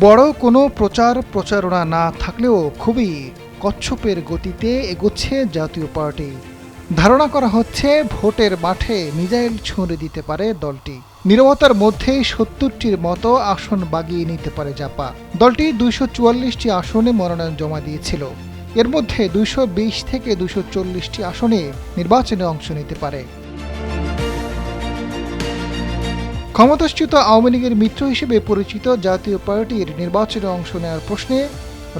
বড় কোনো প্রচারণা না থাকলেও খুবই কচ্ছপের গতিতে এগোচ্ছে জাতীয় পার্টি। ধারণা করা হচ্ছে ভোটের মাঠে মিসাইল ছুঁড়ে দিতে পারে দলটি। নীরবতার মধ্যেই ৭০টির মতো আসন বাগিয়ে নিতে পারে জাপা। দলটি ২৪৪টি আসনে মনোনয়ন জমা দিয়েছিল। এর মধ্যে ২২০ থেকে ২৪০টি আসনে নির্বাচনে অংশ নিতে পারে। ক্ষমতাচ্যুত আওয়ামী লীগের মিত্র হিসেবে পরিচিত জাতীয় পার্টির নির্বাচনে অংশ নেওয়ার প্রশ্নে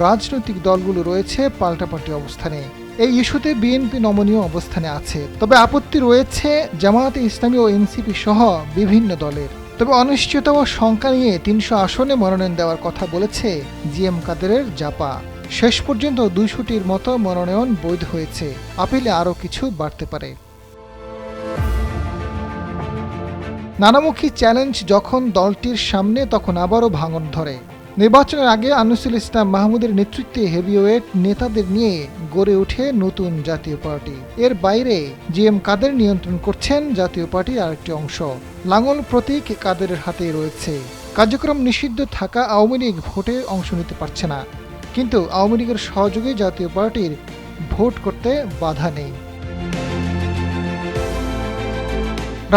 রাজনৈতিক দলগুলো রয়েছে পাল্টাপাল্টি অবস্থানে। এই ইস্যুতে বিএনপি নমনীয় অবস্থানে আছে, তবে আপত্তি রয়েছে জামায়াতে ইসলামী ও এনসিপি সহ বিভিন্ন দলের। তবে অনিশ্চয়তা ও শঙ্কা নিয়ে ৩০০ আসনে মনোনয়ন দেওয়ার কথা বলেছে জিএম কাদেরের জাপা। শেষ পর্যন্ত ২০০টির মতো মনোনয়ন বৈধ হয়েছে, আপিলে আরও কিছু বাড়তে পারে। নানামুখী চ্যালেঞ্জ যখন দলটির সামনে, তখন আবারও ভাঙন ধরে। নির্বাচনের আগে আনিসুল ইসলাম মাহমুদের নেতৃত্বে হেভিওয়েট নেতাদের নিয়ে গড়ে ওঠে নতুন জাতীয় পার্টি। এর বাইরে জিএম কাদের নিয়ন্ত্রণ করছেন জাতীয় পার্টির আরেকটি অংশ। লাঙল প্রতীক কাদেরের হাতেই রয়েছে। কার্যক্রম নিষিদ্ধ থাকা আওয়ামী লীগ ভোটে অংশ নিতে পারছে না, কিন্তু আওয়ামী লীগের সহযোগে জাতীয় পার্টির ভোট করতে বাধা নেই।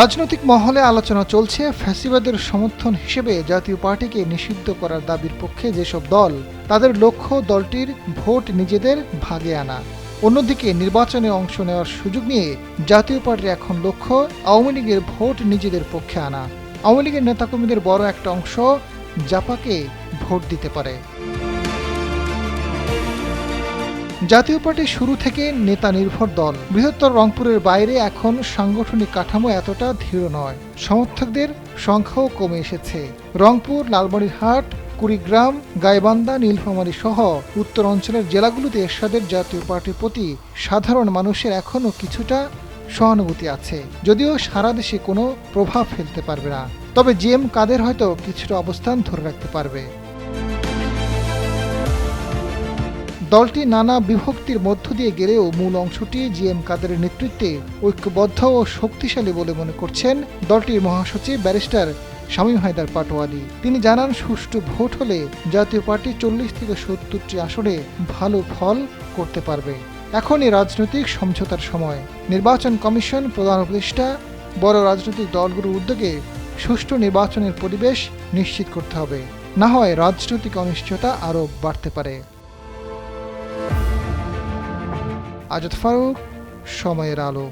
রাজনৈতিক মহলে আলোচনা চলছে ফ্যাসিবাদের সমর্থন হিসেবে জাতীয় পার্টিকে নিষিদ্ধ করার দাবির পক্ষে যেসব দল, তাদের লক্ষ্য দলটির ভোট নিজেদের ভাগে আনা। অন্যদিকে নির্বাচনে অংশ নেওয়ার সুযোগ নিয়ে জাতীয় পার্টির এখন লক্ষ্য আওয়ামী লীগের ভোট নিজেদের পক্ষে আনা। আওয়ামী লীগের নেতাকর্মীদের বড় একটা অংশ জাপাকে ভোট দিতে পারে। জাতীয় পার্টি শুরু থেকে নেতা নির্ভর দল। বৃহত্তর রংপুরের বাইরে এখন সাংগঠনিক কাঠামো এতটা দৃঢ় নয়। সমর্থকদের সংখ্যাও কমে এসেছে। রংপুর, লালমনিরহাট, কুড়িগ্রাম, গাইবান্ধা, নীলফামারী সহ উত্তর অঞ্চলের জেলাগুলোতে এরশাদের জাতীয় পার্টির প্রতি সাধারণ মানুষের এখনও কিছুটা সহানুভূতি আছে, যদিও সারা দেশে কোনো প্রভাব ফেলতে পারবে না। তবে জিএম কাদের হয়তো কিছুটা অবস্থান ধরে রাখতে পারবে। দলটি নানা বিভক্তির মধ্য দিয়ে গেলেও মূল অংশটি জিএম কাদেরের নেতৃত্বে ঐক্যবদ্ধ ও শক্তিশালী বলে মনে করছেন দলটির মহাসচিব ব্যারিস্টার শামীম হায়দার পাটোয়ারি। তিনি জানান, সুষ্ঠু ভোট হলে জাতীয় পার্টি ৪০ থেকে ৭০টি আসনে ভালো ফল করতে পারবে। এখনই রাজনৈতিক সমঝোতার সময়। নির্বাচন কমিশন, প্রধান উপদেষ্টা, বড় রাজনৈতিক দলগুলোর উদ্যোগে সুষ্ঠু নির্বাচনের পরিবেশ নিশ্চিত করতে হবে, না হয় রাজনৈতিক অনিশ্চয়তা আরও বাড়তে পারে। আজাদ ফারুক, সময়ের আলো।